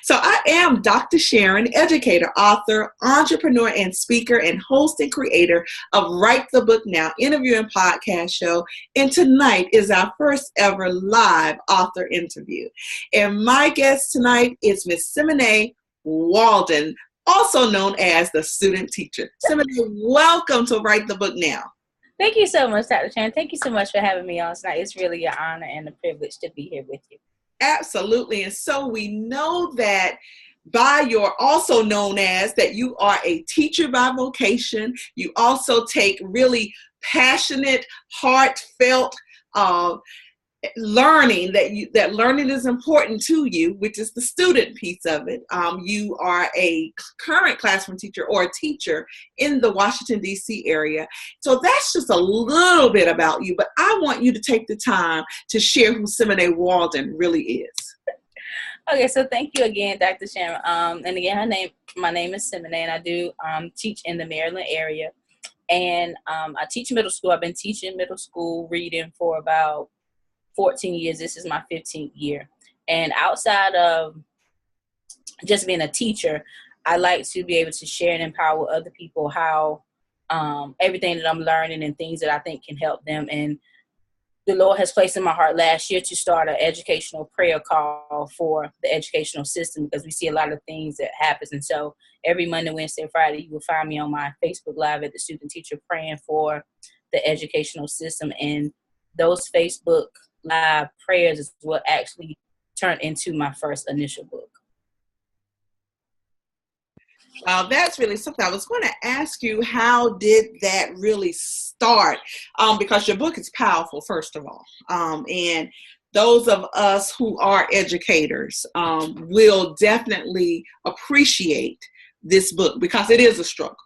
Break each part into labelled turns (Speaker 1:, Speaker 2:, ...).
Speaker 1: So I am Dr. Sharon, educator, author, entrepreneur, and speaker, and host and creator of Write the Book Now interview and podcast show. And tonight is our first ever live author interview. And my guest tonight is Miss Simene Walden, also known as the student teacher. Simene, welcome to Write the Book Now.
Speaker 2: Thank you so much, Dr. Sharon. Thank you so much for having me on tonight. It's really an honor and a privilege to be here with you.
Speaker 1: Absolutely. And so we know that by your also known as that you are a teacher by vocation. You also take really passionate, heartfelt learning, that learning is important to you, which is the student piece of it. You are a current classroom teacher or a teacher in the Washington, D.C. area. So that's just a little bit about you, but I want you to take the time to share who Simene Walden really is.
Speaker 2: Okay, so thank you again, Dr. Sharon. And again, my name is Simené, and I do teach in the Maryland area. And I teach middle school. I've been teaching middle school reading for about 14 years. This is my 15th year. And outside of just being a teacher, I like to be able to share and empower other people how everything that I'm learning and things that I think can help them. And the Lord has placed in my heart last year to start an educational prayer call for the educational system, because we see a lot of things that happens. And so every Monday, Wednesday, and Friday, you will find me on my Facebook Live at the student teacher praying for the educational system. And those Facebook Live prayers is what actually turned into my first initial book.
Speaker 1: That's really something. I was going to ask you, how did that really start? Because your book is powerful, first of all. And those of us who are educators will definitely appreciate this book, because it is a struggle.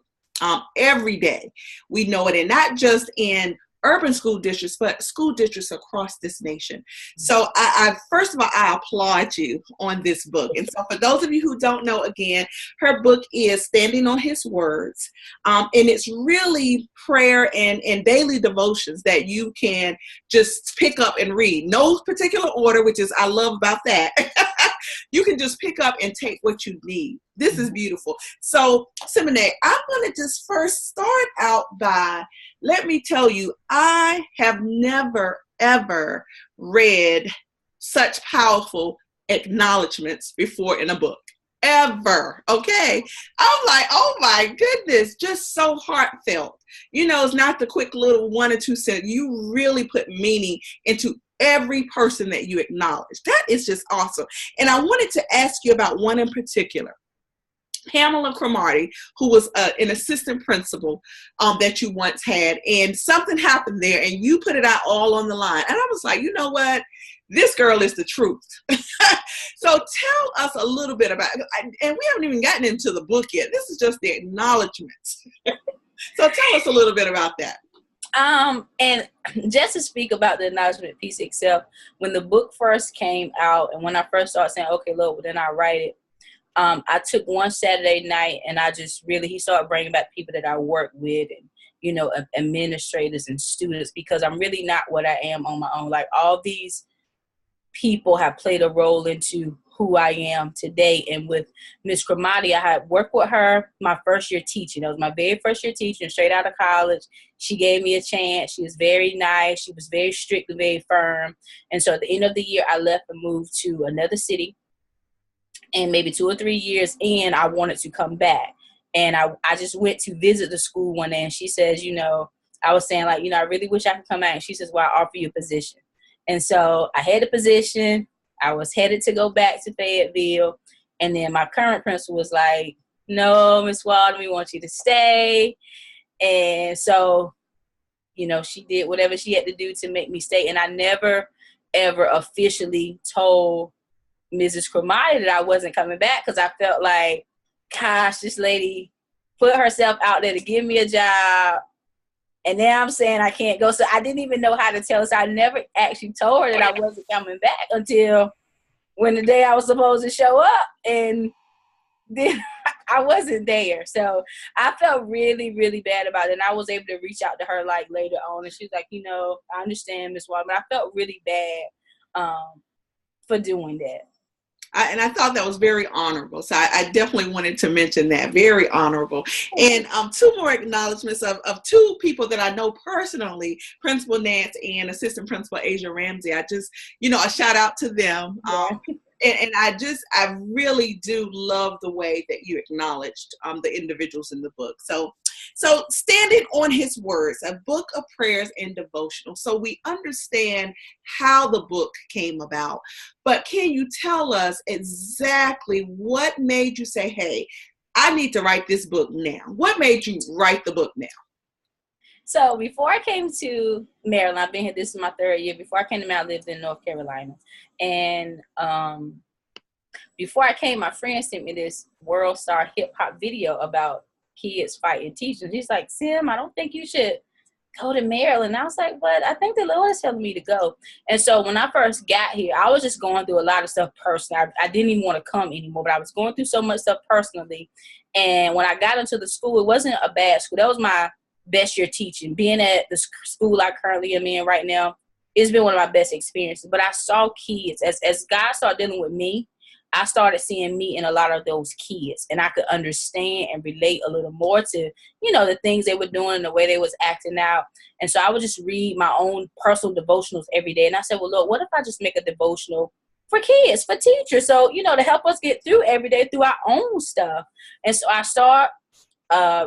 Speaker 1: Every day we know it, and not just in urban school districts, but school districts across this nation. So I first of all, I applaud you on this book. And so for those of you who don't know, again, her book is Standing on His Words. And it's really prayer and daily devotions that you can just pick up and read. No particular order, which is I love about that. You can just pick up and take what you need. This is beautiful. So, Simene, I'm going to just first start out by, let me tell you, I have never, ever read such powerful acknowledgments before in a book. Ever. Okay. I'm like, oh my goodness, just so heartfelt. You know, it's not the quick little 1 or 2 sentences. You really put meaning into every person that you acknowledge. That is just awesome. And I wanted to ask you about one in particular. Pamela Cromartie, who was an assistant principal that you once had, and something happened there, and you put it out all on the line. And I was like, you know what? This girl is the truth. So tell us a little bit about it. And we haven't even gotten into the book yet. This is just the acknowledgments. So tell us a little bit about that.
Speaker 2: And just to speak about the acknowledgement piece itself, when the book first came out, and when I first started saying, okay, Lord, well, then I write it. I took one Saturday night, and he started bringing back people that I work with, and, you know, administrators and students, because I'm really not what I am on my own. Like, all these people have played a role into who I am today. And with Miss Cromartie, I had worked with her my first year teaching. It was my very first year teaching, straight out of college. She gave me a chance. She was very nice. She was very strict and very firm. And so at the end of the year, I left and moved to another city. And maybe 2 or 3 years in, I wanted to come back. And I just went to visit the school one day, and she says, you know, I was saying, like, you know, I really wish I could come back. And she says, well, I offer you a position. And so I had a position. I was headed to go back to Fayetteville. And then my current principal was like, no, Miss Walden, we want you to stay. And so, you know, she did whatever she had to do to make me stay. And I never, ever officially told Mrs. Cromartie that I wasn't coming back, because I felt like, gosh, this lady put herself out there to give me a job, and now I'm saying I can't go. So I didn't even know how to tell her. So I never actually told her that I wasn't coming back until when the day I was supposed to show up, and then I wasn't there. So I felt really, really bad about it. And I was able to reach out to her like later on, and she was like, you know, I understand, Miss Walden, but I felt really bad for doing that.
Speaker 1: And I thought that was very honorable. So I definitely wanted to mention that. Very honorable. And two more acknowledgments of two people that I know personally, Principal Nance and Assistant Principal Asia Ramsey. I just, a shout out to them.
Speaker 2: Yeah.
Speaker 1: And I really do love the way that you acknowledged the individuals in the book. So standing on his words, a book of prayers and devotional. So we understand how the book came about, but can you tell us exactly what made you say, hey, I need to write this book now? What made you write the book now?
Speaker 2: So before I came to Maryland, I've been here, this is my third year. Before I came to Maryland, I lived in North Carolina. And before I came, my friend sent me this World Star hip hop video about kids fighting teachers. He's like, Sim, I don't think you should go to Maryland. I was like, but I think the Lord is telling me to go. And so when I first got here, I was just going through a lot of stuff personally. I didn't even want to come anymore, but I was going through so much stuff personally. And when I got into the school, it wasn't a bad school. That was my best year teaching. Being at the school I currently am in right now, it's been one of my best experiences. But I saw kids, as God started dealing with me, I started seeing me in a lot of those kids, and I could understand and relate a little more to, the things they were doing and the way they was acting out. And so I would just read my own personal devotionals every day. And I said, well, look, what if I just make a devotional for kids, for teachers? So, to help us get through every day through our own stuff. And so I start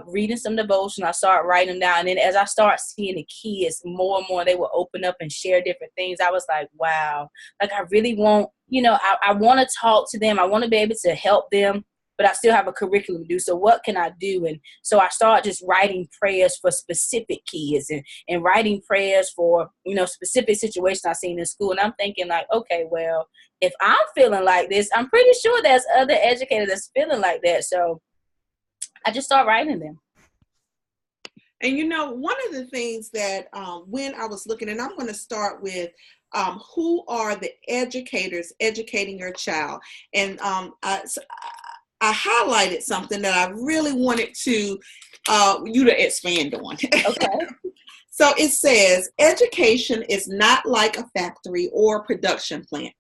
Speaker 2: reading some devotion. I started writing them down. And then as I start seeing the kids more and more, they would open up and share different things. I was like, wow, like I really want, I want to talk to them. I want to be able to help them, but I still have a curriculum to do. So what can I do? And so I started just writing prayers for specific kids and writing prayers for, specific situations I've seen in school. And I'm thinking like, okay, well, if I'm feeling like this, I'm pretty sure there's other educators that's feeling like that. So I just started writing them.
Speaker 1: And one of the things that when I was looking, and I'm going to start with who are the educators educating your child. And I highlighted something that I really wanted to you to expand on.
Speaker 2: Okay.
Speaker 1: So it says, education is not like a factory or production plant.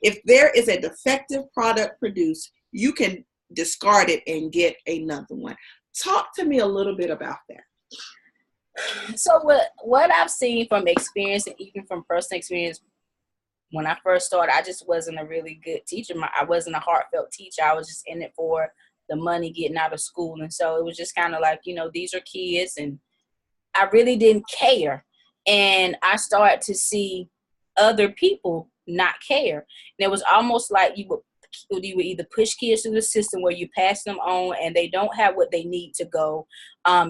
Speaker 1: If there is a defective product produced, you can discard it and get another one. Talk to me a little bit about that.
Speaker 2: So what I've seen from experience and even from personal experience, when I first started, I just wasn't a really good teacher. I wasn't a heartfelt teacher. I was just in it for the money getting out of school. And so it was just kind of like, these are kids, and I really didn't care. And I started to see other people not care. And it was almost like you would either push kids through the system where you pass them on and they don't have what they need to go.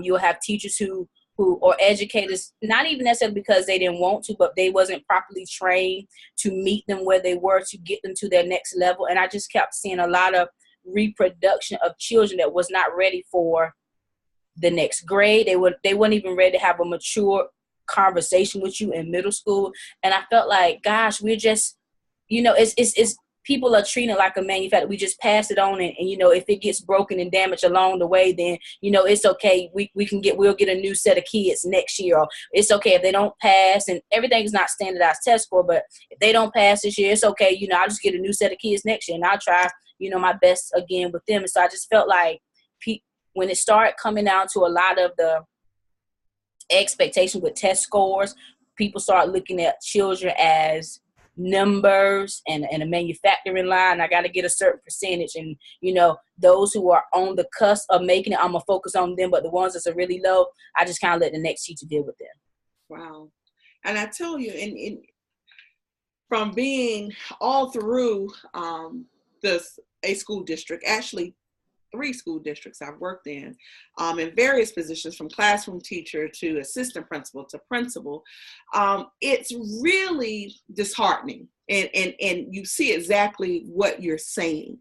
Speaker 2: You'll have teachers who or educators, not even necessarily because they didn't want to, but they wasn't properly trained to meet them where they were to get them to their next level. And I just kept seeing a lot of reproduction of children that was not ready for the next grade. They weren't even ready to have a mature conversation with you in middle school. And I felt like, gosh, we're just, it's people are treating it like a manufacturer. We just pass it on, and if it gets broken and damaged along the way, then it's okay. We'll get a new set of kids next year. Or it's okay if they don't pass, and everything is not standardized test score. But if they don't pass this year, it's okay. I'll just get a new set of kids next year, and I'll try my best again with them. And so I just felt like when it started coming down to a lot of the expectation with test scores, people start looking at children as numbers and a manufacturing line. I got to get a certain percentage, and those who are on the cusp of making it, I'm gonna focus on them, but the ones that are really low, I just kind of let the next teacher deal with them.
Speaker 1: Wow. And I tell you, in from being all through a school district, actually 3 school districts I've worked in various positions, from classroom teacher to assistant principal to principal. It's really disheartening, and you see exactly what you're saying.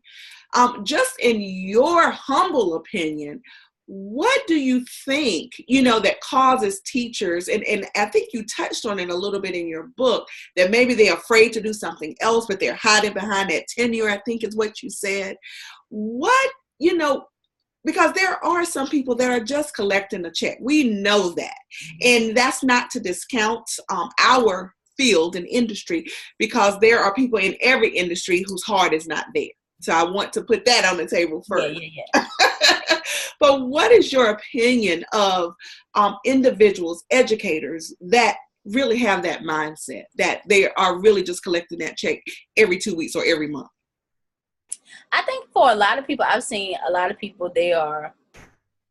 Speaker 1: Just in your humble opinion, what do you think, that causes teachers, and I think you touched on it a little bit in your book, that maybe they're afraid to do something else, but they're hiding behind that tenure, I think is what you said. What, because there are some people that are just collecting a check. We know that. And that's not to discount our field and industry, because there are people in every industry whose heart is not there. So I want to put that on the table first.
Speaker 2: Yeah.
Speaker 1: But what is your opinion of individuals, educators that really have that mindset, that they are really just collecting that check every 2 weeks or every month?
Speaker 2: I think for a lot of people, I've seen a lot of people, they are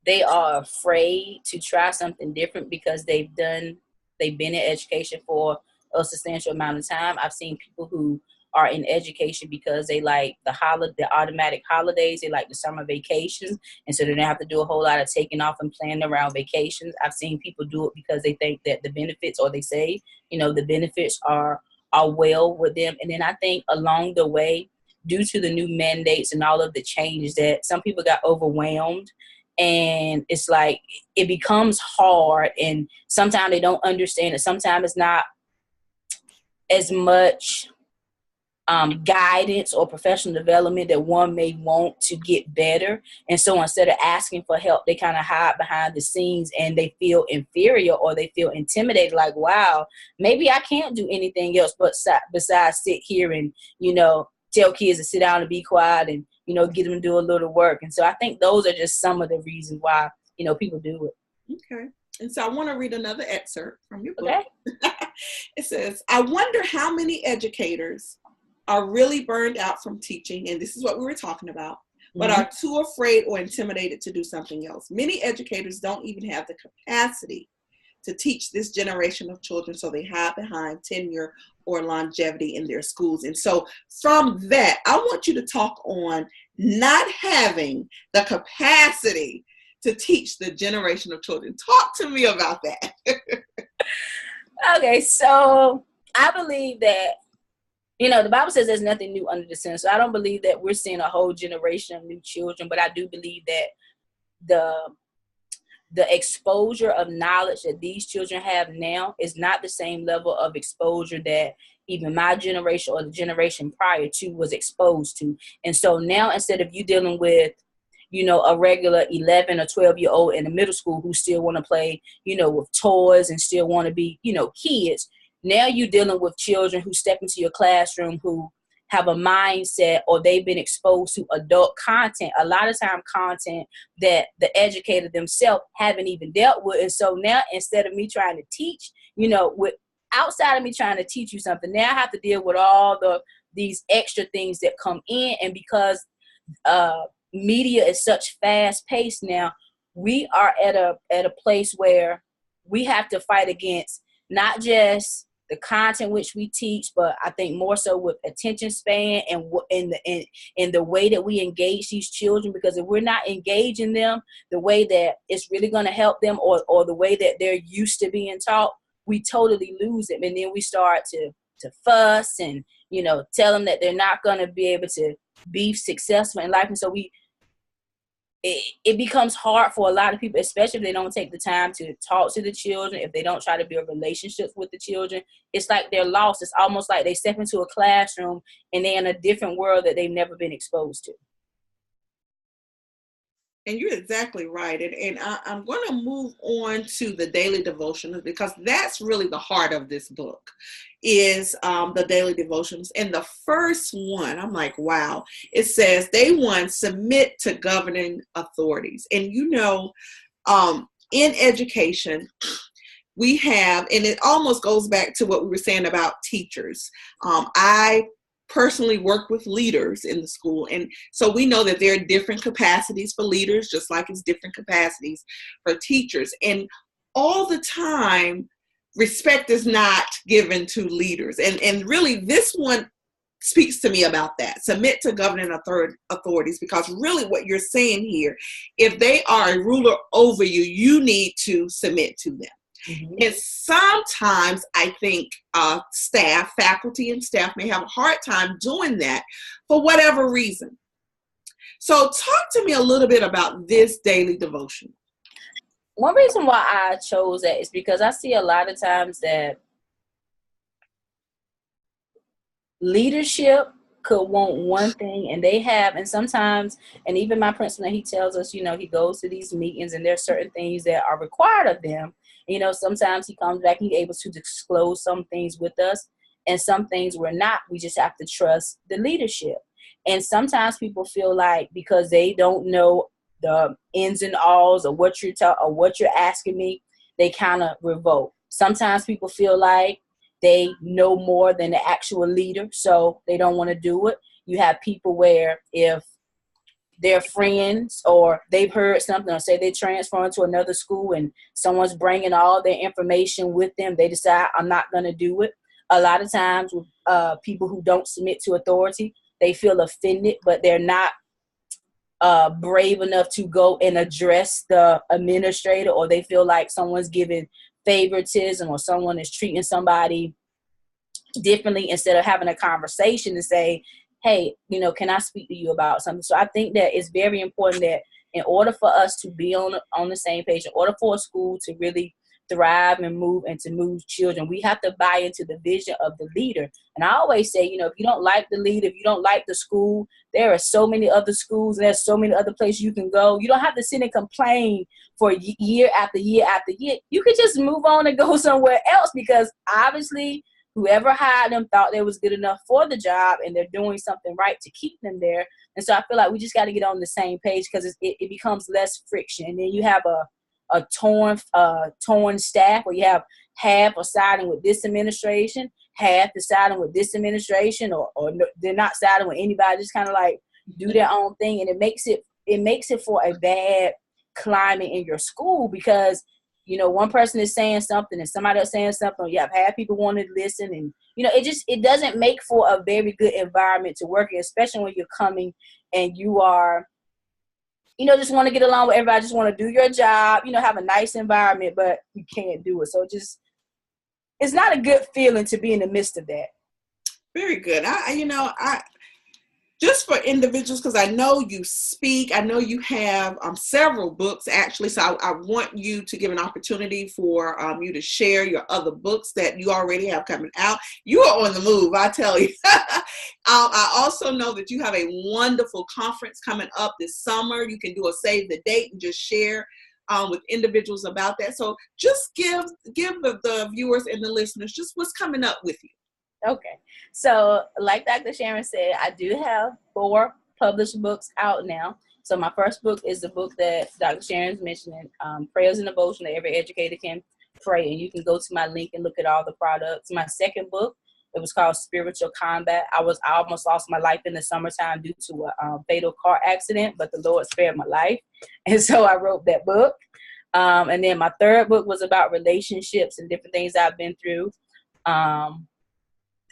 Speaker 2: afraid to try something different because they've been in education for a substantial amount of time. I've seen people who are in education because they like the automatic holidays, they like the summer vacations, and so they don't have to do a whole lot of taking off and planning around vacations. I've seen people do it because they think that the benefits, or they say, the benefits are well with them. And then I think along the way, due to the new mandates and all of the changes, that some people got overwhelmed, and it's like it becomes hard, and sometimes they don't understand it. Sometimes it's not as much guidance or professional development that one may want to get better. And so instead of asking for help, they kind of hide behind the scenes, and they feel inferior, or they feel intimidated, like, wow, maybe I can't do anything else besides sit here and, tell kids to sit down and be quiet and, get them to do a little work. And so I think those are just some of the reasons why, people do it.
Speaker 1: Okay. And so I want to read another excerpt from your book.
Speaker 2: Okay.
Speaker 1: It says, I wonder how many educators are really burned out from teaching, and this is what we were talking about, but are too afraid or intimidated to do something else. Many educators don't even have the capacity to teach this generation of children, so they hide behind tenure or longevity in their schools. And so from that, I want you to talk on not having the capacity to teach the generation of children. Talk to me about that.
Speaker 2: Okay, so I believe that, the Bible says there's nothing new under the sun. So I don't believe that we're seeing a whole generation of new children, but I do believe that the exposure of knowledge that these children have now is not the same level of exposure that even my generation or the generation prior to was exposed to. And so now, instead of you dealing with, a regular 11 or 12-year-old in the middle school who still want to play, with toys and still want to be, kids, now you're dealing with children who step into your classroom who have a mindset, or they've been exposed to adult content, a lot of time content that the educator themselves haven't even dealt with. And so now, instead of me trying to teach, with outside of me trying to teach you something, now I have to deal with all these extra things that come in. And because media is such fast paced now, we are at a place where we have to fight against not just the content which we teach, but I think more so with attention span and in the way that we engage these children. Because if we're not engaging them the way that it's really going to help them, or the way that they're used to being taught, we totally lose them. And then we start to fuss and, tell them that they're not going to be able to be successful in life. And so it becomes hard for a lot of people, especially if they don't take the time to talk to the children, if they don't try to build relationships with the children. It's like they're lost. It's almost like they step into a classroom and they're in a different world that they've never been exposed to.
Speaker 1: And you're exactly right. And I'm going to move on to the daily devotionals, because that's really the heart of this book, is the daily devotions. And the first one, I'm like, wow. It says, day one, submit to governing authorities. And in education, we have, and it almost goes back to what we were saying about teachers. I personally work with leaders in the school, and so we know that there are different capacities for leaders, just like it's different capacities for teachers. And all the time, respect is not given to leaders, and really this one speaks to me about that. Submit to governing authorities, because really what you're saying here, if they are a ruler over you, you need to submit to them. Mm-hmm. And sometimes I think faculty and staff may have a hard time doing that for whatever reason. So talk to me a little bit about this daily devotion.
Speaker 2: One reason why I chose that is because I see a lot of times that leadership could want one thing, and sometimes, and even my principal, he tells us, he goes to these meetings and there's certain things that are required of them. You know, sometimes he comes back and he's able to disclose some things with us, and some things we're not. We just have to trust the leadership. And sometimes people feel like because they don't know the ins and alls of what you're asking me, they kind of revolt. Sometimes people feel like they know more than the actual leader, so they don't want to do it. You have people where if their friends or they've heard something, or say they transfer into another school and someone's bringing all their information with them, they decide, I'm not going to do it. A lot of times with people who don't submit to authority, they feel offended, but they're not brave enough to go and address the administrator, or they feel like someone's giving favoritism or someone is treating somebody differently instead of having a conversation to say, hey, you know, can I speak to you about something? So I think that it's very important that in order for us to be on the same page, in order for a school to really thrive and to move children, we have to buy into the vision of the leader. And I always say, you know, if you don't like the leader, if you don't like the school, there are so many other schools and there's so many other places you can go. You don't have to sit and complain for year after year after year. You could just move on and go somewhere else, because obviously whoever hired them thought they was good enough for the job, and they're doing something right to keep them there. And so I feel like we just got to get on the same page, because it becomes less friction. And then you have a torn staff, where you have half are siding with this administration, half is siding with this administration, or they're not siding with anybody, just kind of like do their own thing. And it makes it for a bad climate in your school, because you know, one person is saying something and somebody else saying something. You have half people want to listen, and you know, it doesn't make for a very good environment to work in, especially when you're coming and you are, you know, just want to get along with everybody, just want to do your job, you know, have a nice environment, but you can't do it. So it's not a good feeling to be in the midst of that.
Speaker 1: Very good. Just for individuals, because I know you speak, I know you have several books actually, so I want you to give an opportunity for you to share your other books that you already have coming out. You are on the move, I tell you. I also know that you have a wonderful conference coming up this summer. You can do a save the date and just share with individuals about that. So just give the viewers and the listeners just what's coming up with you.
Speaker 2: Okay. So like Dr. Sharon said, I do have 4 published books out now. So my first book is the book that Dr. Sharon's mentioning, Prayers and Devotion that every educator can pray. And you can go to my link and look at all the products. My second book, it was called Spiritual Combat. I almost lost my life in the summertime due to a fatal car accident, but the Lord spared my life. And so I wrote that book. And then my third book was about relationships and different things I've been through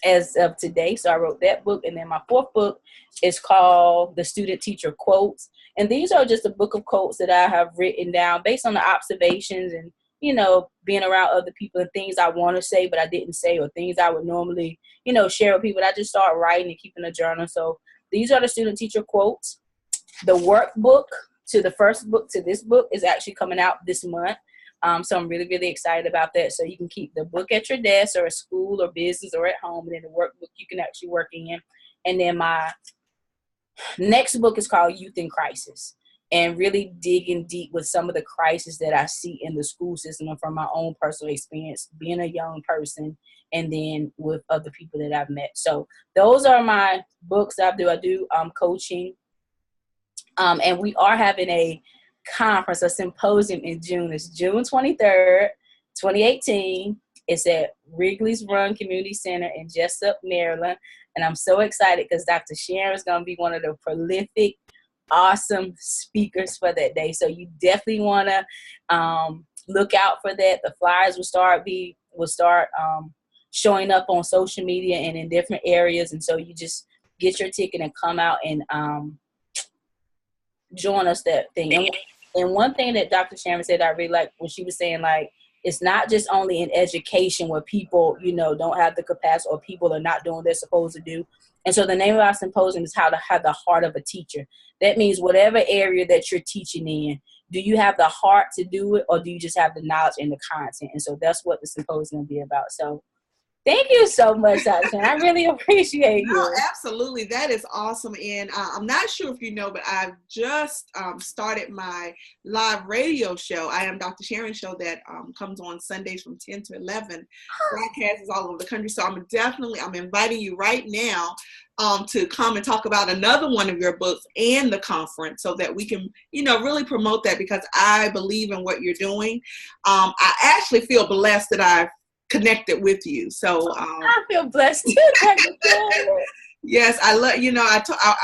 Speaker 2: as of today. So I wrote that book. And then my fourth book is called The Student Teacher Quotes. And these are just a book of quotes that I have written down based on the observations and, you know, being around other people and things I want to say, but I didn't say, or things I would normally, you know, share with people. I just start writing and keeping a journal. So these are the student teacher quotes. The workbook to the first book to this book is actually coming out this month. So I'm really, really excited about that. So you can keep the book at your desk or at school or business or at home. And then the workbook you can actually work in. And then my next book is called Youth in Crisis, and really digging deep with some of the crises that I see in the school system and from my own personal experience being a young person, and then with other people that I've met. So those are my books I do. I do coaching. And we are having a conference, a symposium in June. It's June 23rd, 2018. It's at Wrigley's Run Community Center in Jessup, Maryland. And I'm so excited because Dr. Sharon is going to be one of the prolific, awesome speakers for that day. So you definitely want to look out for that. The flyers will start showing up on social media and in different areas. And so you just get your ticket and come out and join us that thing. And one thing that Dr. Sharon said I really like when she was saying, like, it's not just only in education where people, you know, don't have the capacity or people are not doing what they're supposed to do. And so the name of our symposium is how to have the heart of a teacher. That means whatever area that you're teaching in, do you have the heart to do it, or do you just have the knowledge and the content? And so that's what the symposium will be about. So Thank you so much, Dr. Sharon. I really appreciate
Speaker 1: No,
Speaker 2: you.
Speaker 1: absolutely. That is awesome. And I'm not sure if you know, but I've just started my live radio show. I Am Dr. Sharon show that comes on Sundays from 10 to 11. Broadcasts all over the country. So I'm inviting you right now to come and talk about another one of your books and the conference so that we can, really promote that, because I believe in what you're doing. I actually feel blessed that I've connected with you. So
Speaker 2: I feel blessed too, Dr. Sharon.
Speaker 1: yes, I love,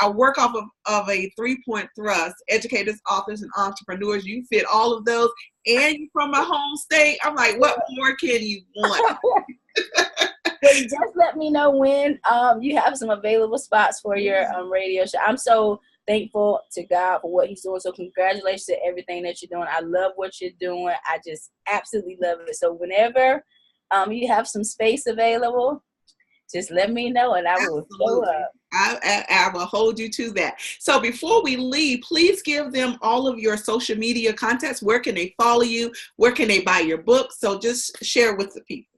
Speaker 1: I work off of a 3-point thrust: educators, authors, and entrepreneurs. You fit all of those, and you're from my home state. I'm like, what more can you want?
Speaker 2: Well, just let me know when you have some available spots for your radio show. I'm so thankful to God for what he's doing. So congratulations to everything that you're doing. I love what you're doing. I just absolutely love it. So whenever you have some space available, just let me know and I will show up.
Speaker 1: I will hold you to that. So before we leave, please give them all of your social media contacts. Where can they follow you? Where can they buy your book? So just share with the people.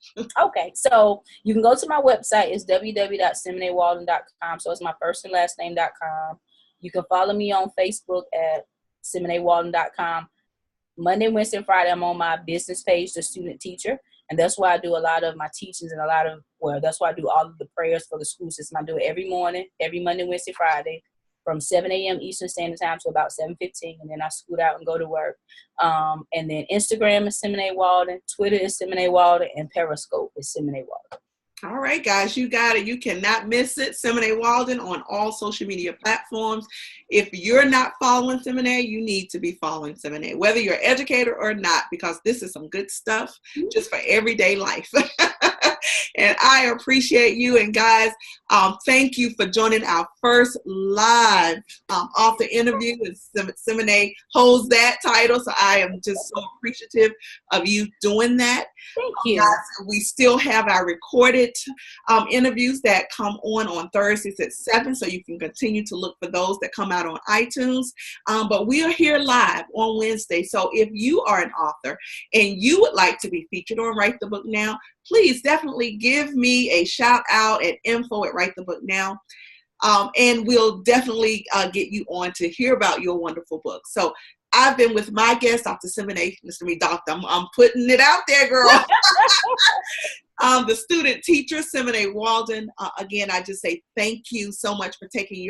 Speaker 2: Okay, so you can go to my website. It's www.simenewalden.com. So it's my first and last name.com. You can follow me on Facebook at simenewalden.com. Monday, Wednesday, and Friday, I'm on my business page, The Student Teacher. And that's why I do a lot of my teachings and that's why I do all of the prayers for the school system. I do it every morning, every Monday, Wednesday, Friday, from 7 a.m. Eastern Standard Time to about 7:15, and then I scoot out and go to work. And then Instagram is Simene Walden, Twitter is Simene Walden, and Periscope is Simene Walden.
Speaker 1: All right, guys, you got it. You cannot miss it. Simene Walden on all social media platforms. If you're not following Simene, you need to be following Simene, whether you're an educator or not, because this is some good stuff just for everyday life. And I appreciate you. And guys, thank you for joining our first live author interview. Simene holds that title, so I am just so appreciative of you doing that.
Speaker 2: Thank you.
Speaker 1: Guys, we still have our recorded interviews that come on Thursdays at 7, so you can continue to look for those that come out on iTunes. But we are here live on Wednesday. So if you are an author and you would like to be featured on Write the Book Now, please definitely give me a shout out at info@Write the Book Now. And we'll definitely get you on to hear about your wonderful book. So I've been with my guest, Dr. Simené. Listen to me, doctor. I'm putting it out there, girl. The student teacher, Simene Walden. Again, I just say thank you so much for taking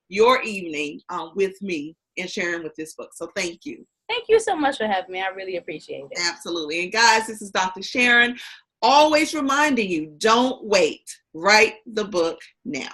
Speaker 1: your evening with me and sharing with this book. So thank you.
Speaker 2: Thank you so much for having me. I really appreciate it.
Speaker 1: Absolutely. And guys, this is Dr. Sharon, always reminding you, don't wait. Write the book now.